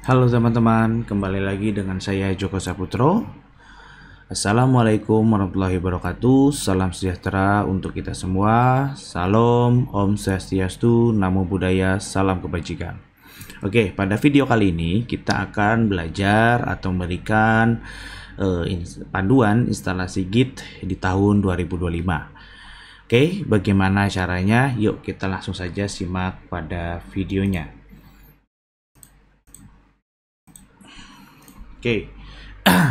Halo teman-teman, kembali lagi dengan saya Joko Saputro. Assalamualaikum warahmatullahi wabarakatuh. Salam sejahtera untuk kita semua. Salam, Om Swastiastu, Namo Buddhaya, salam kebajikan. Oke, pada video kali ini kita akan belajar atau memberikan panduan instalasi Git di tahun 2025. Oke, bagaimana caranya? Yuk kita langsung saja simak pada videonya. Oke,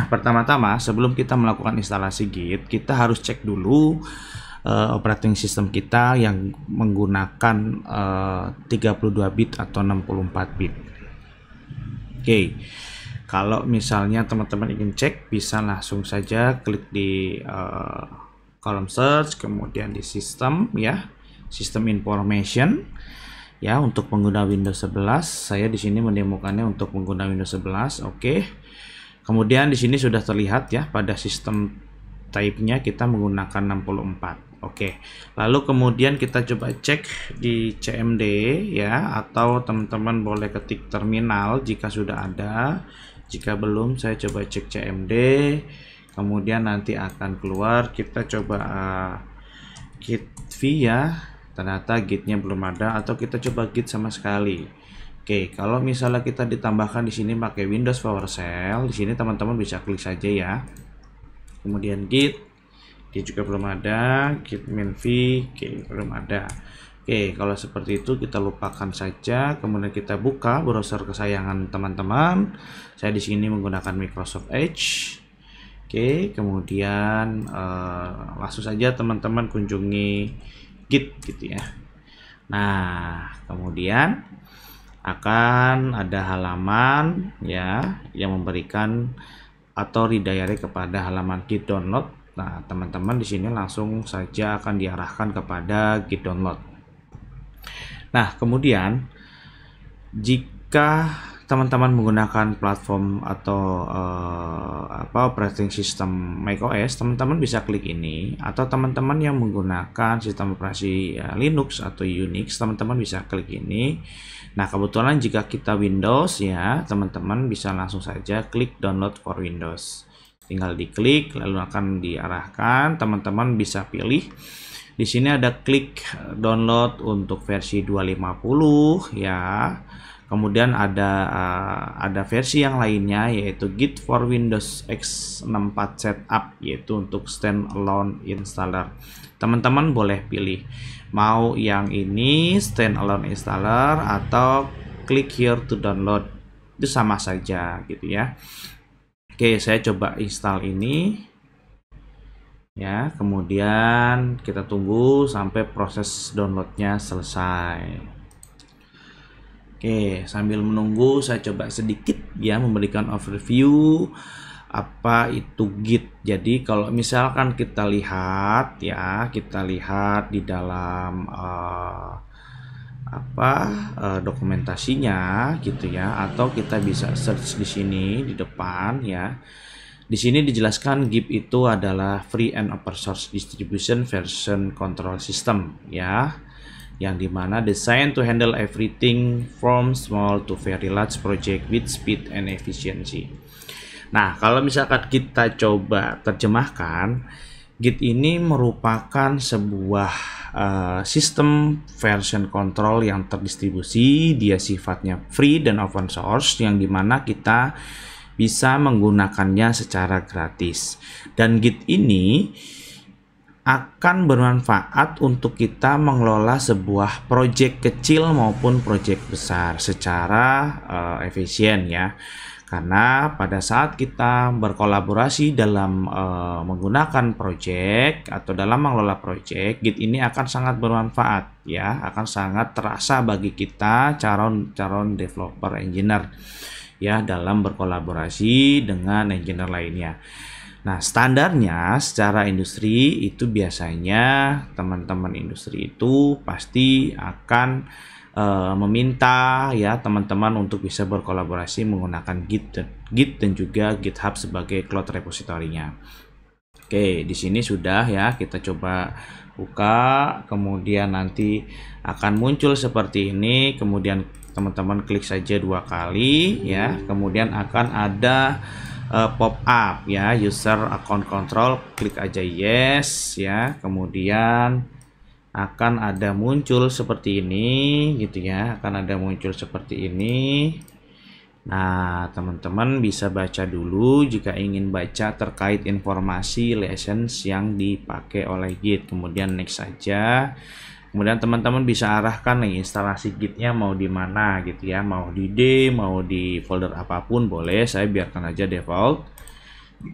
pertama-tama sebelum kita melakukan instalasi Git, kita harus cek dulu operating system kita yang menggunakan 32 bit atau 64 bit. Oke, kalau misalnya teman-teman ingin cek, bisa langsung saja klik di kolom search, kemudian di sistem ya, sistem information. Ya, untuk pengguna Windows 11, saya di sini mendemokannya untuk pengguna Windows 11. Oke. Kemudian di sini sudah terlihat ya, pada sistem type-nya kita menggunakan 64. Oke. Lalu kemudian kita coba cek di CMD ya, atau teman-teman boleh ketik terminal jika sudah ada. Jika belum, saya coba cek CMD. Kemudian nanti akan keluar, kita coba git v ya. Ternyata gitnya belum ada, atau kita coba git sama sekali. Oke, kalau misalnya kita ditambahkan di sini pakai Windows PowerShell, di sini teman-teman bisa klik saja ya. Kemudian git, dia juga belum ada, git min v, oke, belum ada. Oke, kalau seperti itu kita lupakan saja. Kemudian kita buka browser kesayangan teman-teman. Saya di sini menggunakan Microsoft Edge. Oke, kemudian langsung saja teman-teman kunjungi Git gitu ya. Nah, kemudian akan ada halaman ya yang memberikan atau redirect kepada halaman Git download. Nah, teman-teman di sini langsung saja akan diarahkan kepada Git download. Nah, kemudian jika teman-teman menggunakan platform atau operating system macOS, teman-teman bisa klik ini, atau teman-teman yang menggunakan sistem operasi Linux atau Unix, teman-teman bisa klik ini. Nah, kebetulan jika kita Windows ya, teman-teman bisa langsung saja klik download for Windows. Tinggal diklik lalu akan diarahkan, teman-teman bisa pilih. Di sini ada klik download untuk versi 250 ya. Kemudian ada versi yang lainnya, yaitu Git for Windows X64 Setup, yaitu untuk standalone installer. Teman-teman boleh pilih mau yang ini standalone installer atau klik here to download, itu sama saja gitu ya. Oke, saya coba install ini ya, kemudian kita tunggu sampai proses downloadnya selesai. Oke, sambil menunggu saya coba sedikit ya memberikan overview apa itu Git. Jadi kalau misalkan kita lihat ya, kita lihat di dalam dokumentasinya gitu ya, atau kita bisa search di sini di depan ya. Di sini dijelaskan Git itu adalah free and open source distribution version control system ya, yang dimana designed to handle everything from small to very large project with speed and efficiency. Nah, kalau misalkan kita coba terjemahkan, Git ini merupakan sebuah sistem version control yang terdistribusi. Dia sifatnya free dan open source, yang dimana kita bisa menggunakannya secara gratis. Dan Git ini akan bermanfaat untuk kita mengelola sebuah proyek kecil maupun proyek besar secara efisien ya. Karena pada saat kita berkolaborasi dalam menggunakan proyek atau dalam mengelola proyek, Git ini akan sangat bermanfaat ya, akan sangat terasa bagi kita calon developer engineer ya, dalam berkolaborasi dengan engineer lainnya. Nah, standarnya secara industri itu biasanya teman-teman industri itu pasti akan meminta ya teman-teman untuk bisa berkolaborasi menggunakan Git dan juga GitHub sebagai cloud repositorinya. Oke, di sini sudah ya, kita coba buka, kemudian nanti akan muncul seperti ini, kemudian teman-teman klik saja 2 kali ya, kemudian akan ada pop up ya, user account control, klik aja yes ya, kemudian akan ada muncul seperti ini gitu ya, akan ada muncul seperti ini. Nah, teman-teman bisa baca dulu jika ingin baca terkait informasi license yang dipakai oleh Git. Kemudian next saja. Kemudian teman-teman bisa arahkan nih instalasi Git-nya mau di mana gitu ya, mau di D, mau di folder apapun boleh. Saya biarkan aja default.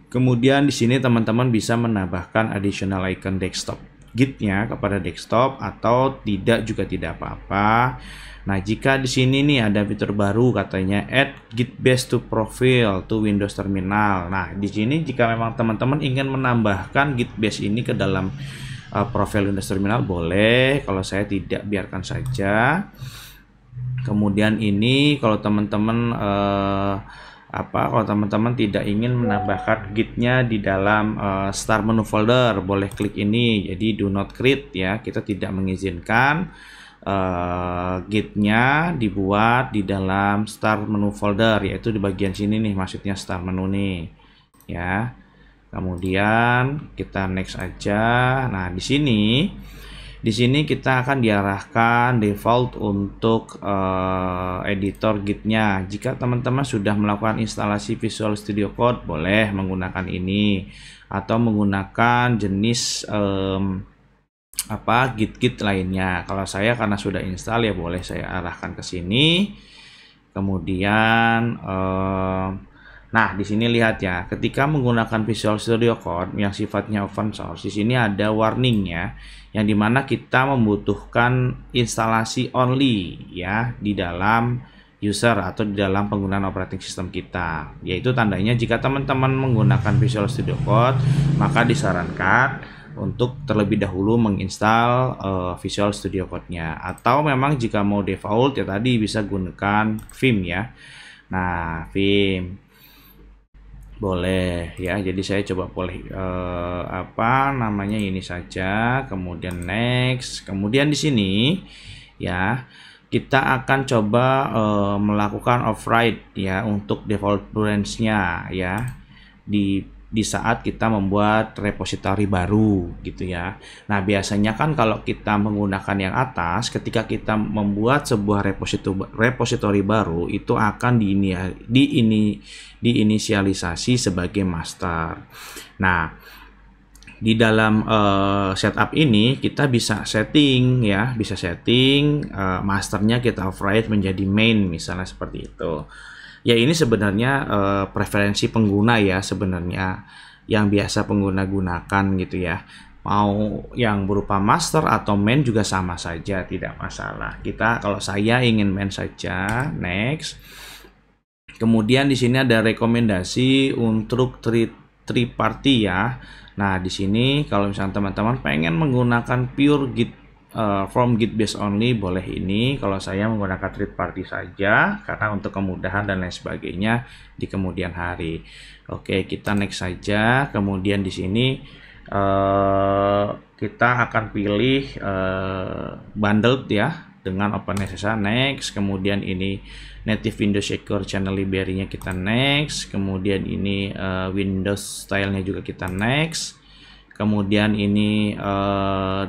Kemudian di sini teman-teman bisa menambahkan additional icon desktop Git-nya kepada desktop atau tidak juga tidak apa-apa. Nah, jika di sini nih ada fitur baru katanya add Git base to profile to Windows Terminal. Nah, di sini jika memang teman-teman ingin menambahkan Git base ini ke dalam profil Windows Terminal boleh. Kalau saya tidak, biarkan saja. Kemudian ini kalau teman-teman kalau teman-teman tidak ingin menambahkan Git-nya di dalam start menu folder, boleh klik ini. Jadi do not create ya, kita tidak mengizinkan Git-nya dibuat di dalam start menu folder, yaitu di bagian sini nih, maksudnya start menu nih ya. Kemudian kita next aja. Nah, di sini kita akan diarahkan default untuk editor Git-nya. Jika teman-teman sudah melakukan instalasi Visual Studio Code, boleh menggunakan ini atau menggunakan jenis Git lainnya. Kalau saya karena sudah install ya boleh saya arahkan ke sini. Kemudian nah, di sini lihat ya, ketika menggunakan Visual Studio Code yang sifatnya open source, di sini ada warningnya yang dimana kita membutuhkan instalasi only ya di dalam user atau di dalam penggunaan operating system kita. Yaitu tandanya jika teman-teman menggunakan Visual Studio Code, maka disarankan untuk terlebih dahulu menginstal Visual Studio Code-nya. Atau memang jika mau default ya tadi bisa gunakan Vim ya. Nah, Vim boleh ya. Jadi saya coba boleh ini saja. Kemudian next. Kemudian di sini ya kita akan coba melakukan override ya untuk default branch-nya ya di saat kita membuat repository baru gitu ya. Nah, biasanya kan kalau kita menggunakan yang atas, ketika kita membuat sebuah repository baru itu akan diinisialisasi sebagai master. Nah, di dalam setup ini kita bisa setting ya, masternya kita override menjadi main misalnya seperti itu. Ya, ini sebenarnya preferensi pengguna ya, sebenarnya yang biasa pengguna gunakan gitu ya. Mau yang berupa master atau main juga sama saja, tidak masalah. Kalau saya ingin main saja, next. Kemudian di sini ada rekomendasi untuk third party ya. Nah, di sini kalau misalnya teman-teman pengen menggunakan pure Git from Git base only, boleh ini. Kalau saya menggunakan third party saja karena untuk kemudahan dan lain sebagainya di kemudian hari. Oke, kita next saja. Kemudian di sini kita akan pilih bundled ya dengan OpenSSH, next. Kemudian ini native Windows Secure Channel Library-nya kita next. Kemudian ini Windows style-nya juga kita next. Kemudian ini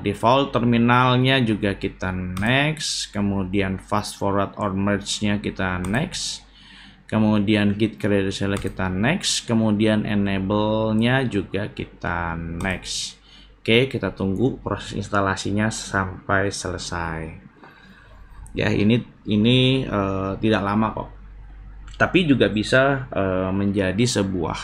default terminalnya juga kita next. Kemudian fast forward or merge-nya kita next. Kemudian git credential kita next. Kemudian enable-nya juga kita next. Oke, kita tunggu proses instalasinya sampai selesai. Ya, ini tidak lama kok. Tapi juga bisa menjadi sebuah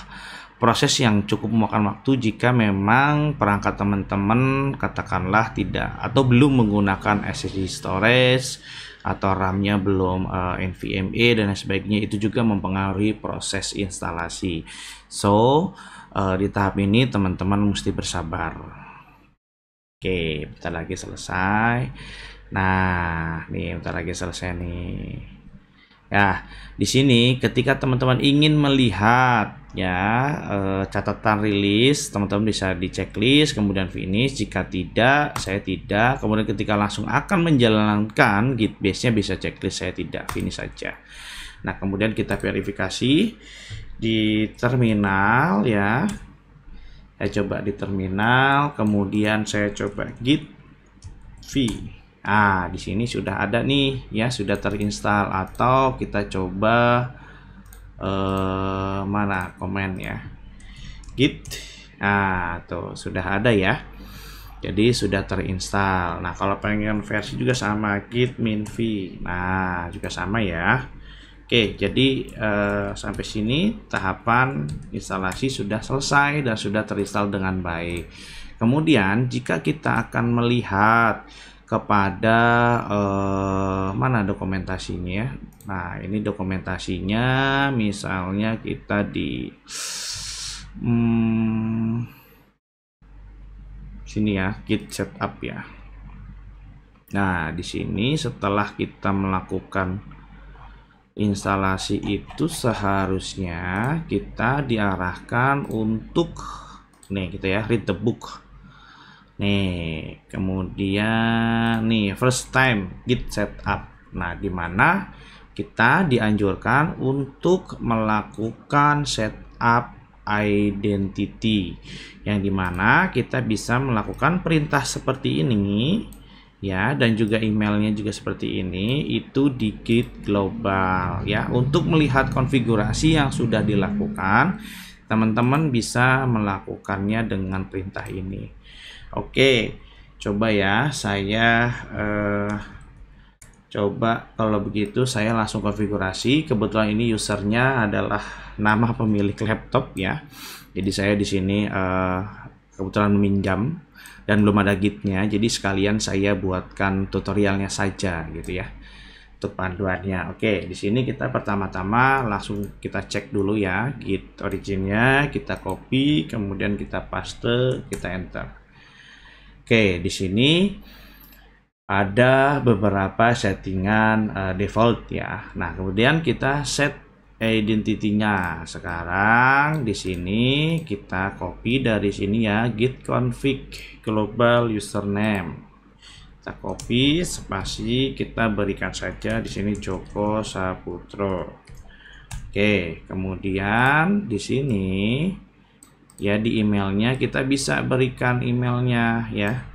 proses yang cukup memakan waktu jika memang perangkat teman-teman katakanlah tidak atau belum menggunakan SSD storage atau RAM-nya belum NVMe dan sebagainya. Itu juga mempengaruhi proses instalasi. So, di tahap ini teman-teman mesti bersabar. Oke, bentar lagi selesai. Nah, nih bentar lagi selesai nih. Ya, di sini ketika teman-teman ingin melihat ya catatan rilis, teman-teman bisa di checklist kemudian finish. Jika tidak, saya tidak. Kemudian ketika langsung akan menjalankan Git base-nya bisa checklist, saya tidak, finish saja. Nah, kemudian kita verifikasi di terminal ya. Saya coba di terminal, kemudian saya coba Git V. Nah, di sini sudah ada nih ya, sudah terinstall. Atau kita coba mana komen ya, Git. Nah, tuh sudah ada ya. Jadi sudah terinstall. Nah, kalau pengen versi juga sama, Git min v. Nah, juga sama ya. Oke, jadi sampai sini tahapan instalasi sudah selesai dan sudah terinstall dengan baik. Kemudian jika kita akan melihat kepada mana dokumentasinya. Nah, ini dokumentasinya, misalnya kita di sini ya, Git setup ya. Nah, di sini setelah kita melakukan instalasi itu seharusnya kita diarahkan untuk nih gitu ya, read the book. Nih, kemudian nih first time Git setup. Nah, dimana kita dianjurkan untuk melakukan setup identity, yang dimana kita bisa melakukan perintah seperti ini ya, dan juga emailnya juga seperti ini, itu di Git global ya. Untuk melihat konfigurasi yang sudah dilakukan, teman-teman bisa melakukannya dengan perintah ini. Oke, coba ya, saya coba kalau begitu saya langsung konfigurasi. Kebetulan ini usernya adalah nama pemilik laptop ya. Jadi saya di sini kebetulan meminjam dan belum ada Gitnya, jadi sekalian saya buatkan tutorialnya saja gitu ya, untuk panduannya. Oke, di sini kita pertama-tama langsung kita cek dulu ya Git originnya, kita copy, kemudian kita paste, kita enter. Oke, di sini ada beberapa settingan default ya. Nah, kemudian kita set identity-nya. Sekarang di sini kita copy dari sini ya, git config global username. Kita copy, spasi, kita berikan saja di sini Joko Saputro. Oke, kemudian di sini ya, di emailnya kita bisa berikan emailnya ya.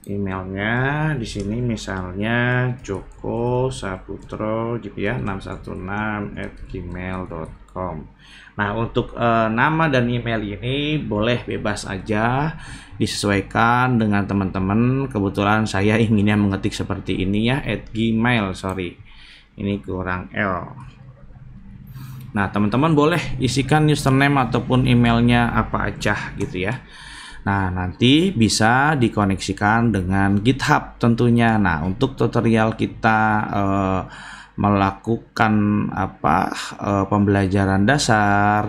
Emailnya di sini misalnya Joko Saputro gitu ya, 616@gmail.com. Nah, untuk nama dan email ini boleh bebas aja, disesuaikan dengan teman-teman. Kebetulan saya inginnya mengetik seperti ini ya, @gmail, sorry, ini kurang L. Nah, teman-teman boleh isikan username ataupun emailnya apa aja gitu ya. Nah, nanti bisa dikoneksikan dengan GitHub tentunya. Nah, untuk tutorial kita melakukan pembelajaran dasar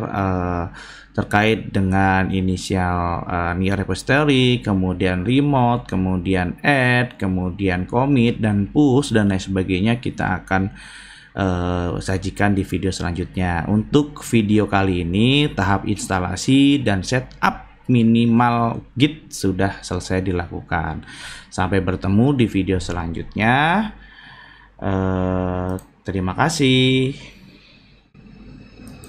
terkait dengan inisial new repository, kemudian remote, kemudian add, kemudian commit dan push dan lain sebagainya, kita akan sajikan di video selanjutnya. Untuk video kali ini tahap instalasi dan setup minimal Git sudah selesai dilakukan. Sampai bertemu di video selanjutnya. Terima kasih.